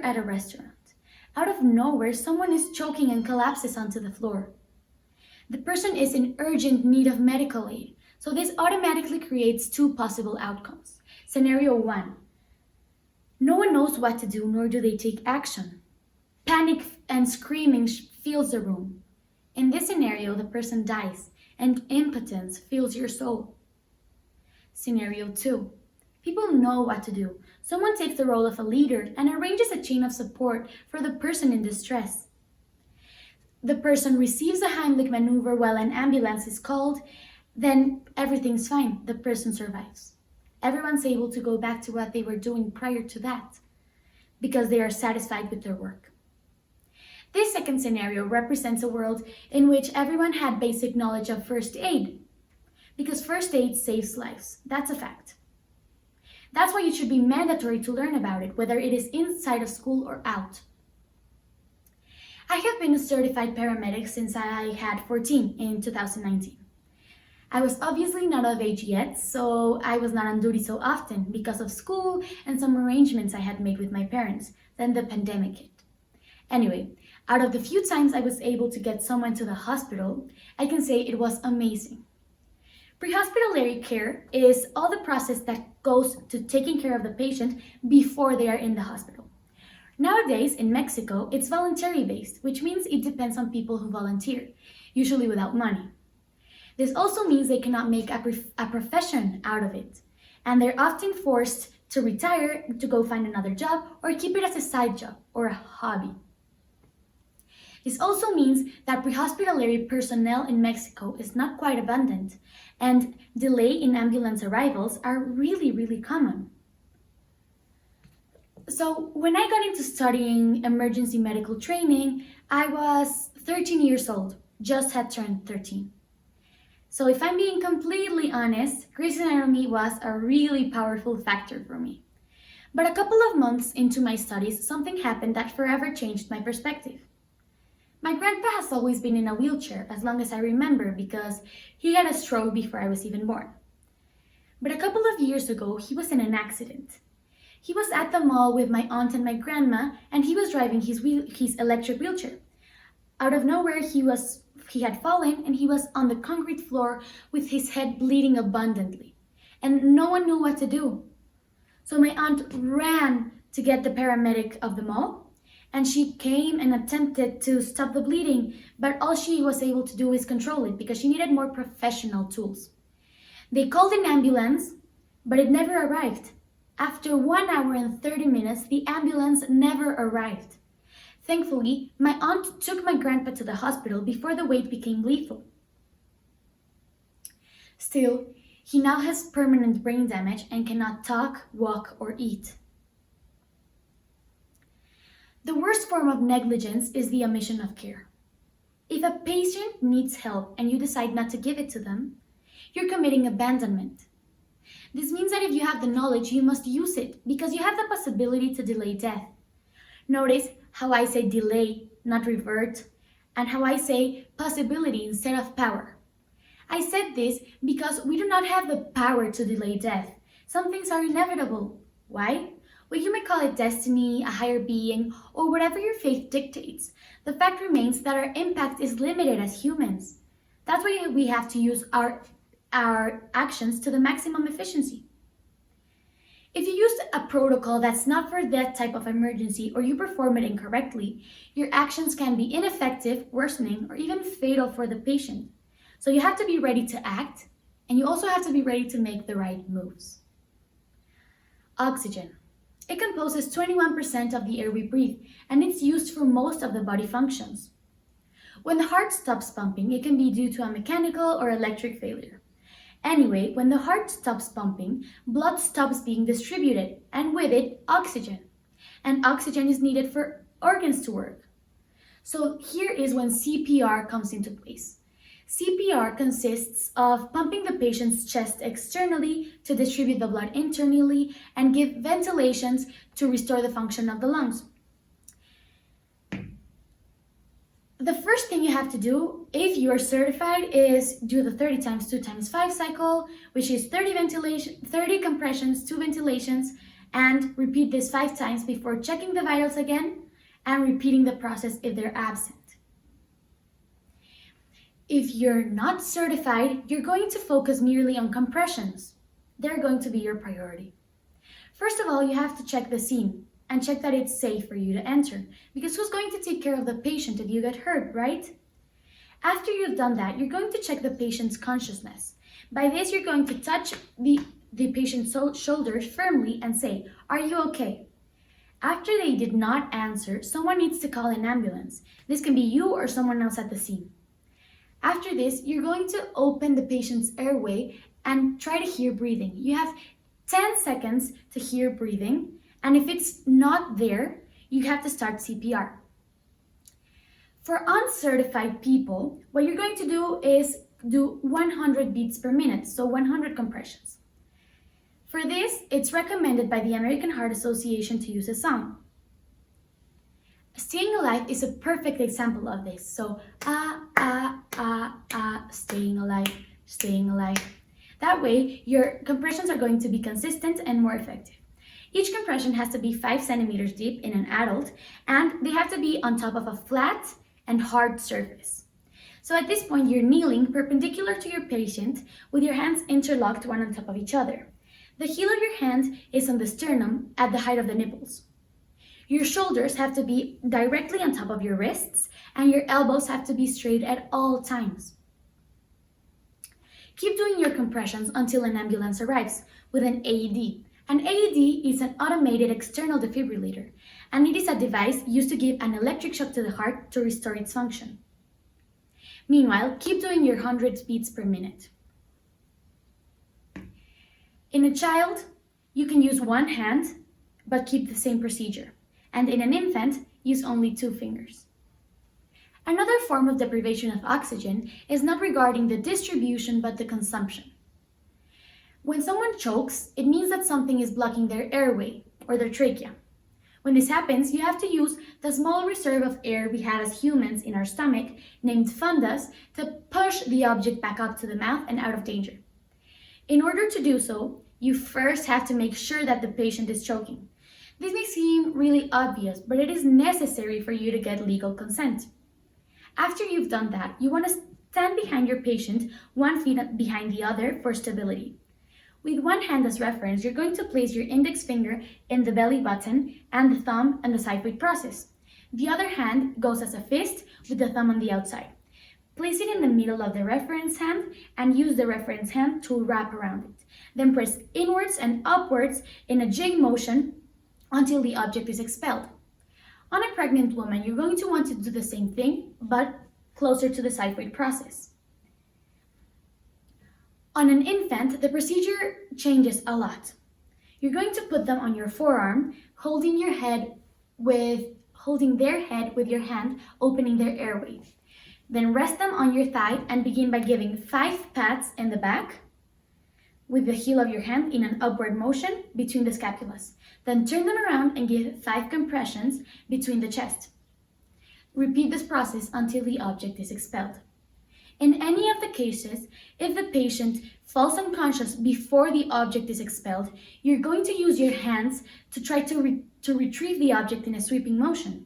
at a restaurant. Out of nowhere, someone is choking and collapses onto the floor. The person is in urgent need of medical aid, so this automatically creates two possible outcomes. Scenario 1. No one knows what to do, nor do they take action. Panic and screaming fills the room. In this scenario, the person dies, and impotence fills your soul. Scenario 2. People know what to do. Someone takes the role of a leader and arranges a chain of support for the person in distress. The person receives a Heimlich maneuver while an ambulance is called, then everything's fine. The person survives. Everyone's able to go back to what they were doing prior to that because they are satisfied with their work. This second scenario represents a world in which everyone had basic knowledge of first aid, because first aid saves lives. That's a fact. That's why it should be mandatory to learn about it, whether it is inside of school or out. I have been a certified paramedic since I had 14 in 2019. I was obviously not of age yet, so I was not on duty so often because of school and some arrangements I had made with my parents. Then the pandemic hit. Anyway, out of the few times I was able to get someone to the hospital, I can say it was amazing. Pre-hospitallary care is all the process that goes to taking care of the patient before they are in the hospital. Nowadays, in Mexico, it's voluntary based, which means it depends on people who volunteer, usually without money. This also means they cannot make a profession out of it, and they're often forced to retire to go find another job or keep it as a side job or a hobby. This also means that pre-hospitallary personnel in Mexico is not quite abundant, and delay in ambulance arrivals are really common. So when I got into studying emergency medical training, I was 13 years old, just had turned 13. So if I'm being completely honest, Grey's Anatomy was a really powerful factor for me. But a couple of months into my studies, something happened that forever changed my perspective. My grandpa has always been in a wheelchair as long as I remember because he had a stroke before I was even born. But a couple of years ago, he was in an accident. He was at the mall with my aunt and my grandma, and he was driving his electric wheelchair. Out of nowhere, he had fallen and he was on the concrete floor with his head bleeding abundantly. And no one knew what to do. So my aunt ran to get the paramedic of the mall, and she came and attempted to stop the bleeding, but all she was able to do is control it because she needed more professional tools. They called an ambulance, but it never arrived. After 1 hour and 30 minutes, the ambulance never arrived. Thankfully, my aunt took my grandpa to the hospital before the wait became lethal. Still, he now has permanent brain damage and cannot talk, walk, or eat. The worst form of negligence is the omission of care. If a patient needs help and you decide not to give it to them, you're committing abandonment. This means that if you have the knowledge, you must use it because you have the possibility to delay death. Notice how I say delay, not revert, and how I say possibility instead of power. I said this because we do not have the power to delay death. Some things are inevitable. Why? Well, you may call it destiny, a higher being, or whatever your faith dictates. The fact remains that our impact is limited as humans. That's why we have to use our actions to the maximum efficiency. If you use a protocol that's not for that type of emergency or you perform it incorrectly, your actions can be ineffective, worsening, or even fatal for the patient. So you have to be ready to act, and you also have to be ready to make the right moves. Oxygen. It composes 21% of the air we breathe, and it's used for most of the body functions. When the heart stops pumping, it can be due to a mechanical or electric failure. Anyway, when the heart stops pumping, blood stops being distributed, and with it, oxygen. And oxygen is needed for organs to work. So here is when CPR comes into place. CPR consists of pumping the patient's chest externally to distribute the blood internally and give ventilations to restore the function of the lungs. The first thing you have to do, if you are certified, is do the 30 times 2 times 5 cycle, which is 30 compressions, 2 ventilations, And repeat this 5 times before checking the vitals again and repeating the process if they're absent. If you're not certified, you're going to focus merely on compressions. They're going to be your priority. First of all, you have to check the scene and check that it's safe for you to enter, because who's going to take care of the patient if you get hurt, right? After you've done that, you're going to check the patient's consciousness. By this, you're going to touch the patient's shoulders firmly and say, "Are you okay?" After they did not answer, someone needs to call an ambulance. This can be you or someone else at the scene. After this, you're going to open the patient's airway and try to hear breathing. You have 10 seconds to hear breathing, and if it's not there, you have to start CPR. For uncertified people, what you're going to do is do 100 beats per minute, so 100 compressions. For this, it's recommended by the American Heart Association to use a song. Staying Alive is a perfect example of this. So, staying alive, staying alive. That way, your compressions are going to be consistent and more effective. Each compression has to be 5 centimeters deep in an adult, and they have to be on top of a flat and hard surface. So at this point, you're kneeling perpendicular to your patient with your hands interlocked one on top of each other. The heel of your hand is on the sternum at the height of the nipples. Your shoulders have to be directly on top of your wrists, and your elbows have to be straight at all times. Keep doing your compressions until an ambulance arrives with an AED. An AED is an automated external defibrillator, and it is a device used to give an electric shock to the heart to restore its function. Meanwhile, keep doing your 100 beats per minute. In a child, you can use one hand, but keep the same procedure. And in an infant, use only 2 fingers. Another form of deprivation of oxygen is not regarding the distribution, but the consumption. When someone chokes, it means that something is blocking their airway or their trachea. When this happens, you have to use the small reserve of air we have as humans in our stomach, named fundus, to push the object back up to the mouth and out of danger. In order to do so, you first have to make sure that the patient is choking. This may seem really obvious, but it is necessary for you to get legal consent. After you've done that, you want to stand behind your patient, 1 foot behind the other for stability. With one hand as reference, you're going to place your index finger in the belly button and the thumb on the side process. The other hand goes as a fist with the thumb on the outside. Place it in the middle of the reference hand and use the reference hand to wrap around it. Then press inwards and upwards in a J motion until the object is expelled. On a pregnant woman, you're going to want to do the same thing, but closer to the side process. On an infant, the procedure changes a lot. You're going to put them on your forearm, holding their head with your hand, opening their airway. Then rest them on your thigh and begin by giving 5 pats in the back with the heel of your hand in an upward motion between the scapulas. Then turn them around and give 5 compressions between the chest. Repeat this process until the object is expelled. In any of the cases, if the patient falls unconscious before the object is expelled, you're going to use your hands to try to retrieve the object in a sweeping motion.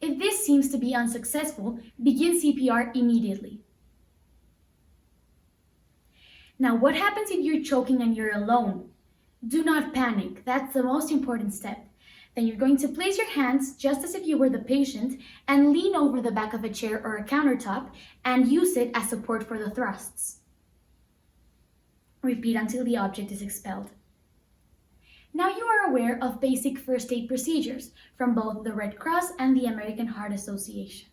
If this seems to be unsuccessful, begin CPR immediately. Now, what happens if you're choking and you're alone? Do not panic. That's the most important step. Then you're going to place your hands just as if you were the patient and lean over the back of a chair or a countertop and use it as support for the thrusts. Repeat until the object is expelled. Now you are aware of basic first aid procedures from both the Red Cross and the American Heart Association.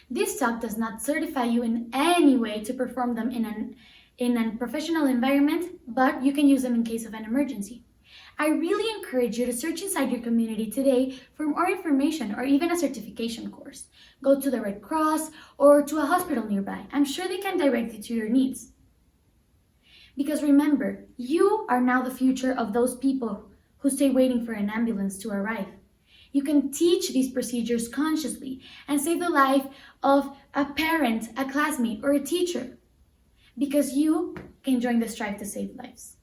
This talk does not certify you in any way to perform them in a professional environment, but you can use them in case of an emergency. I really encourage you to search inside your community today for more information or even a certification course. Go to the Red Cross or to a hospital nearby. I'm sure they can direct you to your needs. Because remember, you are now the future of those people who stay waiting for an ambulance to arrive. You can teach these procedures consciously and save the life of a parent, a classmate, or a teacher. Because you can join the strive to save lives.